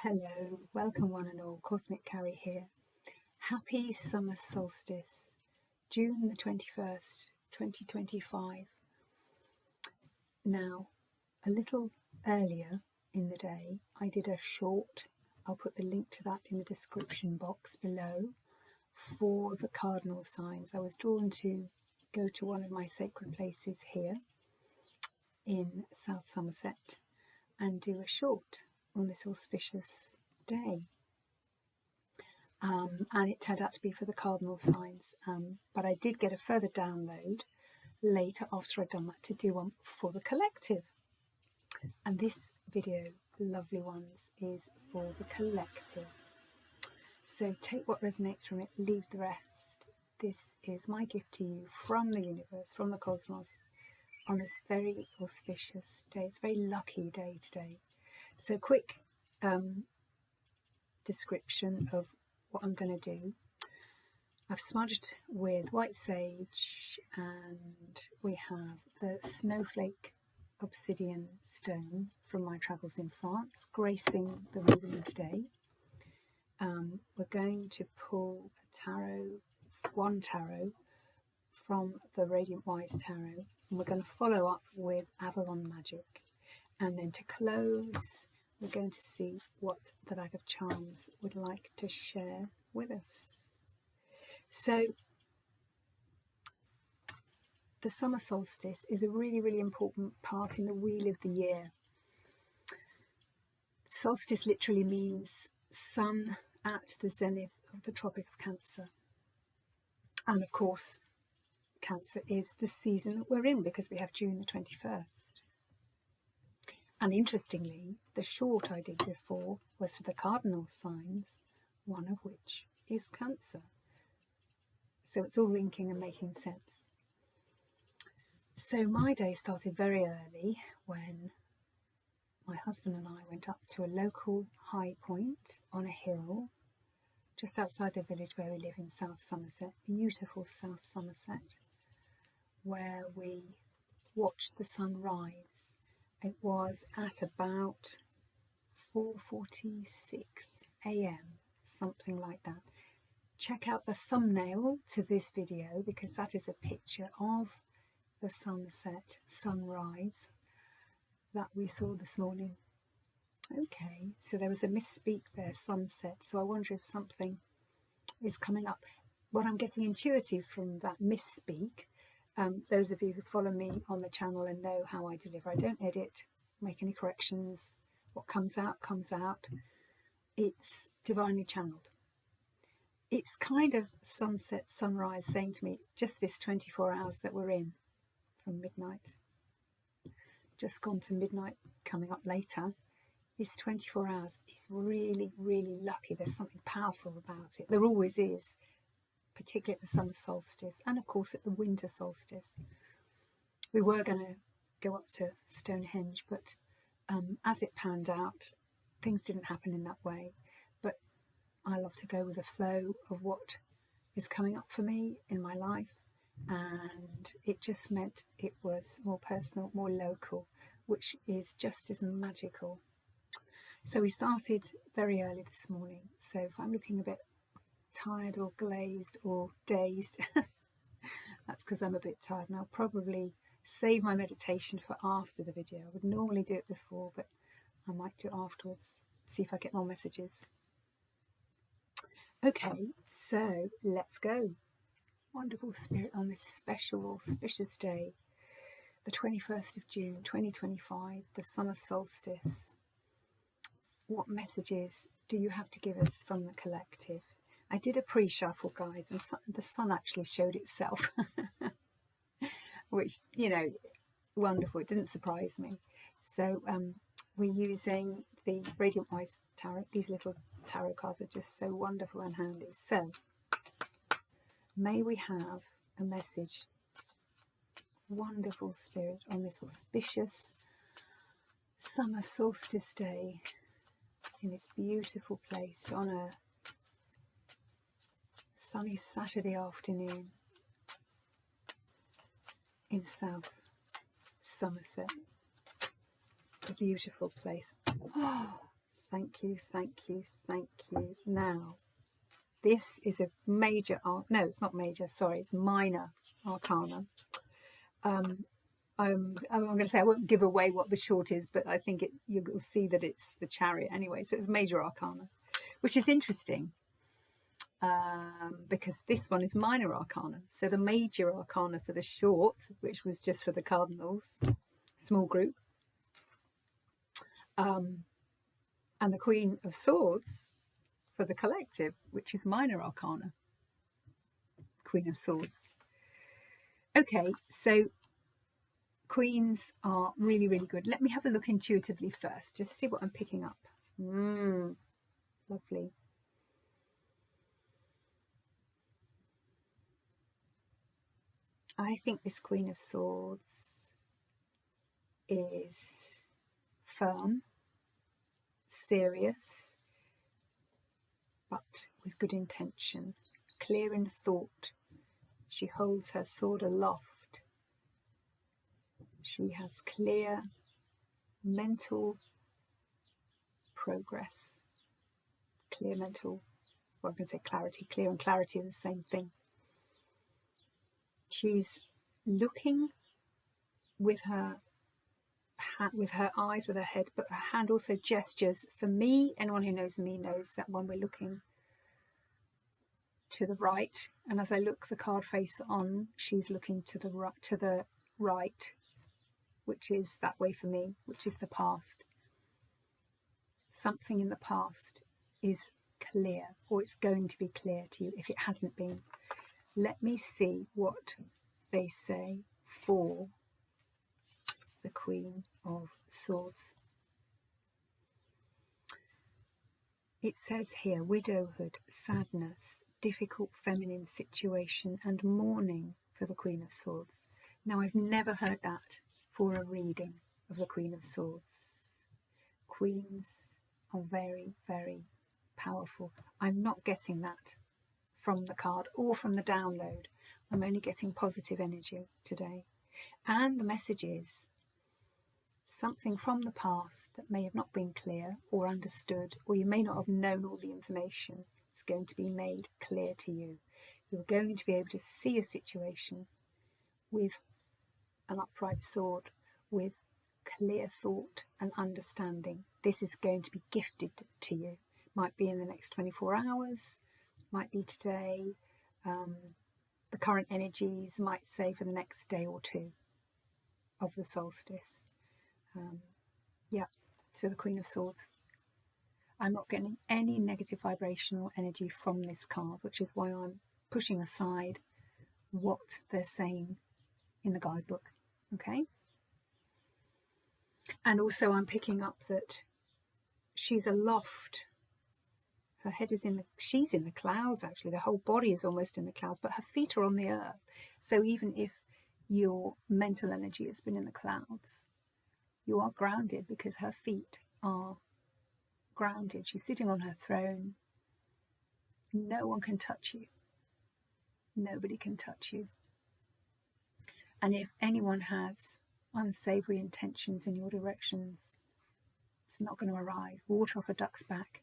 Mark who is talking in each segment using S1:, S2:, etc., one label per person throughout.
S1: Hello, welcome one and all, Cosmic Carrie here. Happy summer solstice, June the 21st, 2025. Now, a little earlier in the day, I did a short, I'll put the link to that in the description box below, for the cardinal signs. I was drawn to go to one of my sacred places here in South Somerset and do a short on this auspicious day. And it turned out to be for the cardinal signs, but I did get a further download later after I'd done that to do one for the collective. And this video, lovely ones, is for the collective. So take what resonates from it, leave the rest. This is my gift to you from the universe, from the cosmos, on this very auspicious day. It's a very lucky day today. So quick description of what I'm going to do. I've smudged with white sage, and we have the snowflake obsidian stone from my travels in France gracing the reading today. We're going to pull one tarot from the Radiant Wise Tarot, and we're going to follow up with Avalon Magic, and then to close we're going to see what the Bag of Charms would like to share with us. So the summer solstice is a really, really important part in the wheel of the year. Solstice literally means sun at the zenith of the Tropic of Cancer. And of course, Cancer is the season that we're in because we have June the 21st. And interestingly, the short I did before was for the cardinal signs, one of which is Cancer. So it's all linking and making sense. So my day started very early when my husband and I went up to a local high point on a hill just outside the village where we live in South Somerset, beautiful South Somerset, where we watched the sun rise. It was at about 4:46 a.m, something like that. Check out the thumbnail to this video because that is a picture of the sunrise that we saw this morning. Okay, so there was a misspeak there, sunset, so I wonder if something is coming up. What I'm getting intuitive from that misspeak, those of you who follow me on the channel and know how I deliver, I don't edit, make any corrections. What comes out, comes out. It's divinely channeled. It's kind of sunset, sunrise saying to me, just this 24 hours that we're in, from midnight, just gone to midnight, coming up later, this 24 hours is really, really lucky. There's something powerful about it. There always is, particularly at the summer solstice, and of course at the winter solstice. We were going to go up to Stonehenge, but as it panned out, things didn't happen in that way. But I love to go with the flow of what is coming up for me in my life, and it just meant it was more personal, more local, which is just as magical. So we started very early this morning, so if I'm looking a bit tired or glazed or dazed, that's because I'm a bit tired, and I'll probably save my meditation for after the video. I would normally do it before, but I might do it afterwards, see if I get more messages. Okay, so let's go. Wonderful spirit on this special auspicious day, the 21st of June 2025, the summer solstice. What messages do you have to give us from the collective? I did a pre-shuffle, guys, and the sun actually showed itself, which, you know, wonderful. It didn't surprise me. So we're using the Radiant Wise Tarot. These little tarot cards are just so wonderful and handy. So may we have a message, wonderful spirit, on this auspicious summer solstice day in this beautiful place on a sunny Saturday afternoon in South Somerset. A beautiful place. Oh, Thank you, thank you, thank you. Now, this is a major, no, it's not major, sorry, it's minor arcana. I'm going to say I won't give away what the short is, but I think you'll see that it's the Chariot anyway. So it's major arcana, which is interesting because this one is minor arcana. So the major arcana for the short, which was just for the cardinals, small group, and the Queen of Swords for the collective, which is minor arcana, Queen of Swords. Okay, so Queens are really, really good. Let me have a look intuitively first, just see what I'm picking up. Lovely. I think this Queen of Swords is firm, serious, but with good intention, clear in thought. She holds her sword aloft. She has clear mental progress, clear mental, well, I'm going to say clarity. Clear and clarity are the same thing. She's looking with her eyes, with her head, but her hand also gestures. For me, anyone who knows me knows that when we're looking to the right, and as I look the card face on, she's looking to the right, which is that way for me, which is the past. Something in the past is clear, or it's going to be clear to you if it hasn't been. Let me see what they say for the Queen of Swords. It says here, widowhood, sadness, difficult feminine situation, and mourning for the Queen of Swords. Now, I've never heard that for a reading of the Queen of Swords. Queens are very, very powerful. I'm not getting that from the card or from the download. I'm only getting positive energy today. And the message is something from the past that may have not been clear or understood, or you may not have known all the information. It's going to be made clear to you. You're going to be able to see a situation with an upright sword, with clear thought and understanding. This is going to be gifted to you. Might be in the next 24 hours, might be today. The current energies might say for the next day or two of the solstice. Yeah, so the Queen of Swords. I'm not getting any negative vibrational energy from this card, which is why I'm pushing aside what they're saying in the guidebook. Okay? And also I'm picking up that she's aloft. Her head is she's in the clouds actually. The whole body is almost in the clouds, but her feet are on the earth. So even if your mental energy has been in the clouds, you are grounded because her feet are grounded. She's sitting on her throne. No one can touch you. Nobody can touch you. And if anyone has unsavory intentions in your directions, it's not going to arrive. Water off a duck's back.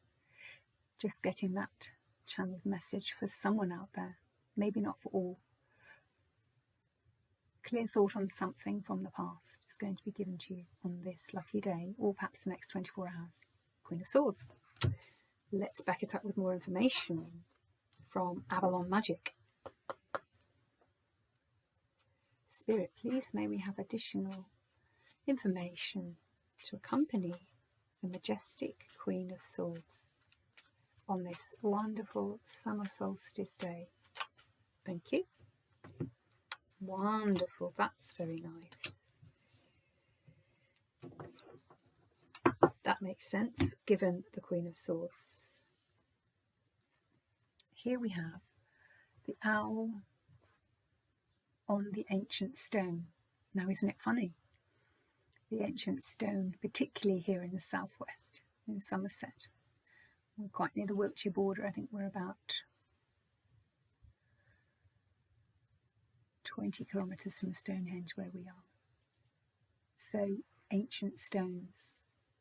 S1: Just getting that channeled message for someone out there, maybe not for all. Clear thought on something from the past is going to be given to you on this lucky day, or perhaps the next 24 hours. Queen of Swords. Let's back it up with more information from Avalon Magic. Spirit, please may we have additional information to accompany the majestic Queen of Swords on this wonderful summer solstice day. Thank you. Wonderful, that's very nice. That makes sense given the Queen of Swords. Here we have the owl on the ancient stone. Now, isn't it funny? The ancient stone, particularly here in the southwest, in Somerset. We're quite near the Wiltshire border. I think we're about 20 kilometres from Stonehenge where we are. So, ancient stones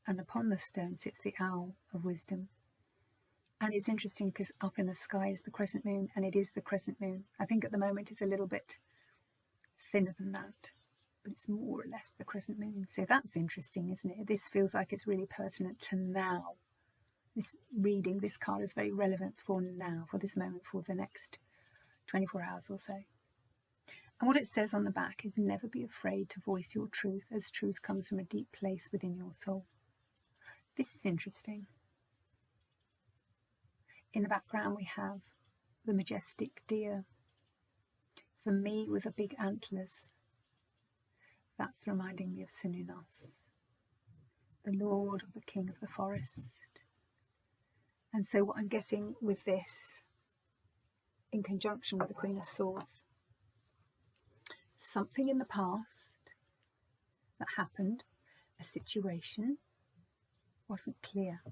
S1: and upon the stone sits the owl of wisdom. And it's interesting because up in the sky is the crescent moon, and it is the crescent moon. I think at the moment it's a little bit thinner than that, but it's more or less the crescent moon. So that's interesting, isn't it? This feels like it's really pertinent to now. This reading, this card is very relevant for now, for this moment, for the next 24 hours or so. And what it says on the back is, never be afraid to voice your truth, as truth comes from a deep place within your soul. This is interesting. In the background we have the majestic deer. For me, with a big antlers, that's reminding me of Sinunos, the lord or the king of the forest. And so what I'm getting with this, in conjunction with the Queen of Swords, something in the past that happened, a situation, wasn't clear.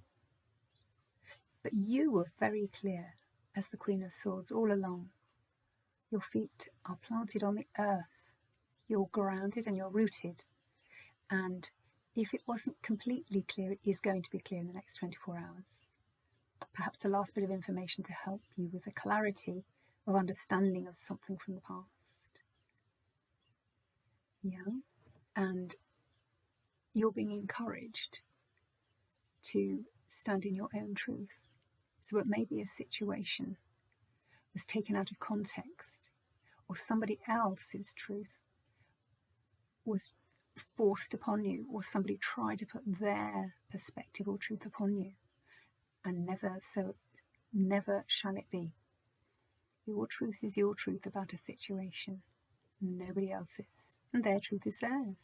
S1: But you were very clear as the Queen of Swords all along. Your feet are planted on the earth. You're grounded and you're rooted. And if it wasn't completely clear, it is going to be clear in the next 24 hours. Perhaps the last bit of information to help you with the clarity of understanding of something from the past. Yeah. And you're being encouraged to stand in your own truth. So it may be a situation was taken out of context, or somebody else's truth was forced upon you, or somebody tried to put their perspective or truth upon you, and never shall it be. Your truth is your truth about a situation, nobody else's, and their truth is theirs.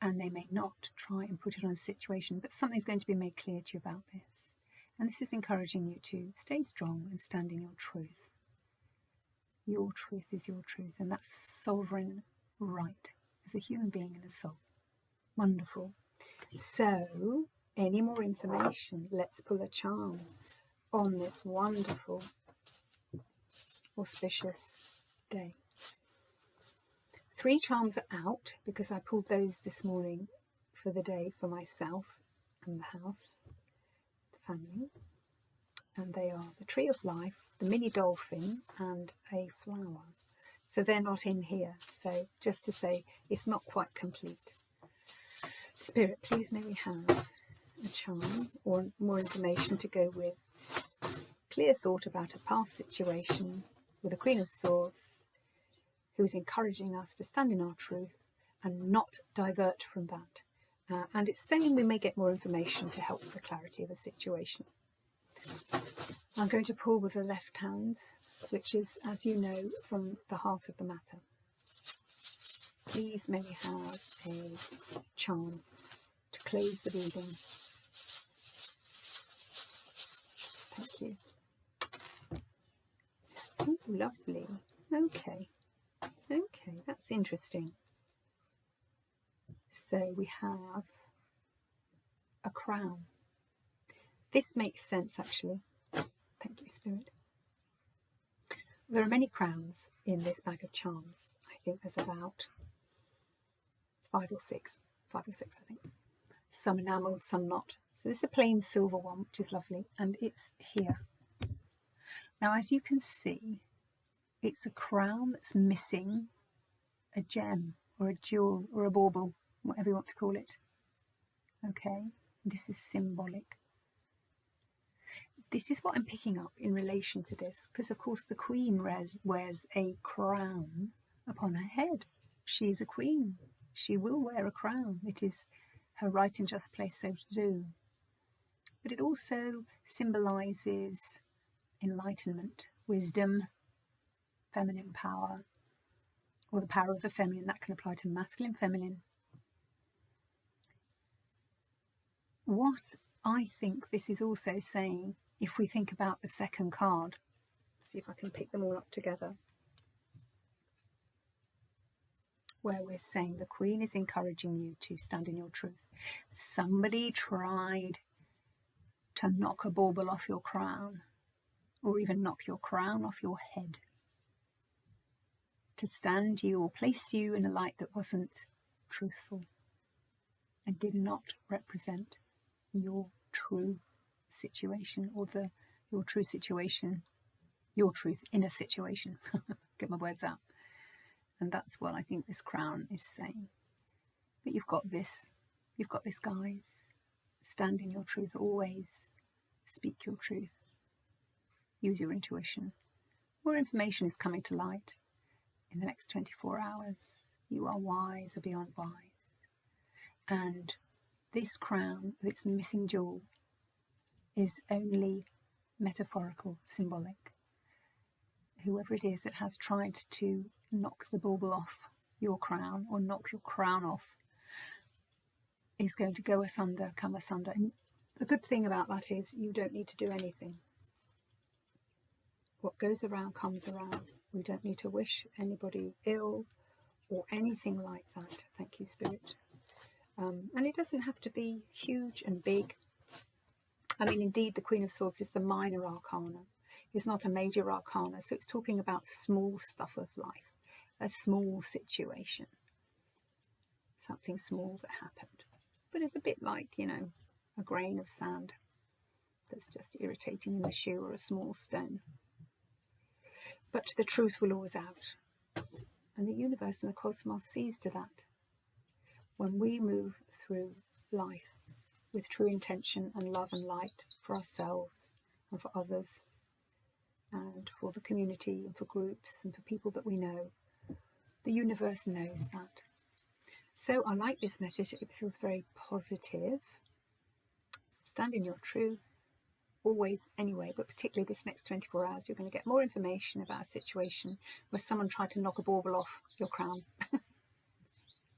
S1: And they may not try and put it on a situation, but something's going to be made clear to you about this. And this is encouraging you to stay strong and stand in your truth. Your truth is your truth, and that's sovereign right as a human being and a soul. Wonderful. So, any more information? Let's pull a charm on this wonderful, auspicious day. 3 charms are out because I pulled those this morning for the day for myself and the house, the family. And they are the Tree of Life, the mini dolphin, and a flower. So they're not in here. So just to say, it's not quite complete. Spirit, please may we have a charm or more information to go with. Clear thought about a past situation with the Queen of Swords, who is encouraging us to stand in our truth and not divert from that. And it's saying we may get more information to help with the clarity of a situation. I'm going to pull with the left hand, which is, as you know, from the heart of the matter. Please may we have a charm to close the reading. Thank you. Ooh, lovely. Okay, that's interesting. So we have a crown. This makes sense, actually. Thank you, Spirit. There are many crowns in this bag of charms. I think there's about 5 or 6. 5 or 6, I think. Some enamelled, some not. So this is a plain silver one, which is lovely, and it's here. Now, as you can see, it's a crown that's missing a gem or a jewel or a bauble, whatever you want to call it. Okay, this is symbolic. This is what I'm picking up in relation to this, because of course the Queen wears a crown upon her head. She is a queen. She will wear a crown. It is her right and just place so to do. But it also symbolises enlightenment, wisdom, feminine power, or the power of the feminine. That can apply to masculine, feminine. What I think this is also saying, if we think about the second card, see if I can pick them all up together, where we're saying the Queen is encouraging you to stand in your truth. Somebody tried to knock a bauble off your crown, or even knock your crown off your head, to stand you or place you in a light that wasn't truthful. and did not represent your true situation, or your true situation, your truth in a situation. Get my words out. And that's what I think this crown is saying. But you've got this, guys. Stand in your truth always. Speak your truth. Use your intuition. More information is coming to light in the next 24 hours. You are wise or beyond wise. And this crown, with its missing jewel, is only metaphorical, symbolic. Whoever it is that has tried to knock the bauble off your crown, or knock your crown off, is going to go asunder, come asunder. And the good thing about that is you don't need to do anything. What goes around comes around. We don't need to wish anybody ill or anything like that. Thank you, Spirit. And it doesn't have to be huge and big. I mean, indeed, the Queen of Swords is the minor arcana. It's not a major arcana. So it's talking about small stuff of life, a small situation, something small that happened. But it's a bit like, you know, a grain of sand that's just irritating in the shoe, or a small stone. But the truth will always out. And the universe and the cosmos sees to that. When we move through life with true intention and love and light for ourselves and for others, and for the community and for groups and for people that we know, the universe knows that. So I like this message. It feels very positive. Stand in your truth. Always, anyway, but particularly this next 24 hours, you're going to get more information about a situation where someone tried to knock a bauble off your crown.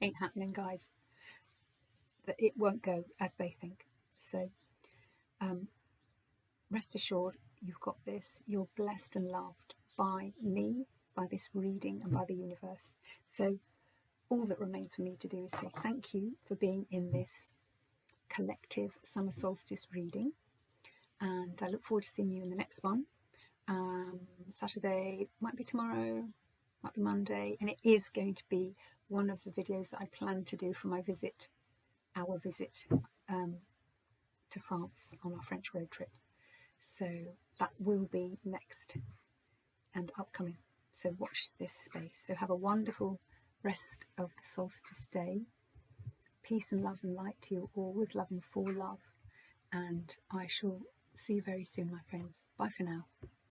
S1: Ain't happening, guys. That it won't go as they think. So rest assured, you've got this. You're blessed and loved by me, by this reading, and by the universe. So all that remains for me to do is say thank you for being in this collective summer solstice reading. And I look forward to seeing you in the next one. Saturday, might be tomorrow, might be Monday. And it is going to be one of the videos that I plan to do for my visit, our visit to France on our French road trip. So that will be next and upcoming. So watch this space. So have a wonderful rest of the solstice day. Peace and love and light to you all, with love and for love. And I shall see you very soon, my friends. Bye for now.